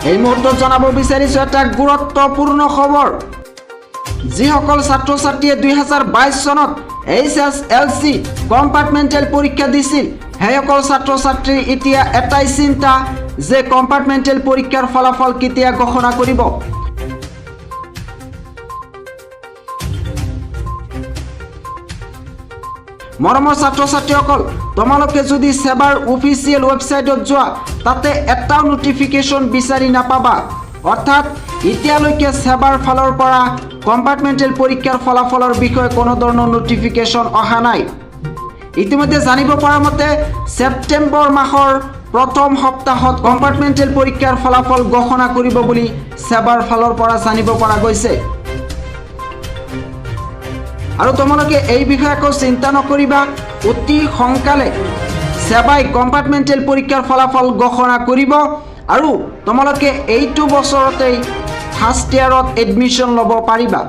এই মুহূৰ্তত জনাব বিচাৰিছো এটা গুৰুত্বপূৰ্ণ খবৰ যিসকল ছাত্ৰ ছাত্ৰীয়ে 2022 চনত HSLC কম্পাৰ্টমেণ্টেল পৰীক্ষা দিছিল সেইসকল ছাত্ৰ ছাত্ৰীৰ এতিয়া এটাই চিন্তা যে কম্পাৰ্টমেণ্টেল পৰীক্ষাৰ ফলাফল কেতিয়া ঘোষণা কৰিব মৰমৰ ছাত্ৰ ছাত্ৰীসকল তোমালোকে যদি সেবাৰ অফিচিয়েল ৱেবছাইটত যোৱা তাতে এটাও নোটিফিকেশন বিচাৰি নাপাবা অৰ্থাৎ এতিয়ালৈকে সেবাৰ ফালৰ পৰা কম্পাৰ্টমেণ্টেল পৰীক্ষাৰ ফলাফলৰ বিষয়ে কোনো ধৰণৰ নোটিফিকেশন অহা নাই ইতিমধ্যে জানিব পৰা মতে সেপ্টেম্বৰ মাহৰ প্ৰথম সপ্তাহত কম্পাৰ্টমেণ্টেল পৰীক্ষাৰ ফলাফল ঘোষণা কৰিব বুলি সেবাৰ ফালৰ পৰা জানিব পৰা গৈছে আৰু তোমালোকে এই বিষয়ে একো চিন্তা নকৰিবা অতি সোনকালে সেবাই কম্পাৰ্টমেণ্টেল পৰীক্ষাৰ ফলাফল ঘোষণা কৰিব আৰু তোমালোকে এইটো বছৰতেই ফাৰ্ষ্ট ইয়াৰত এডমিশন ল'ব পাৰিবা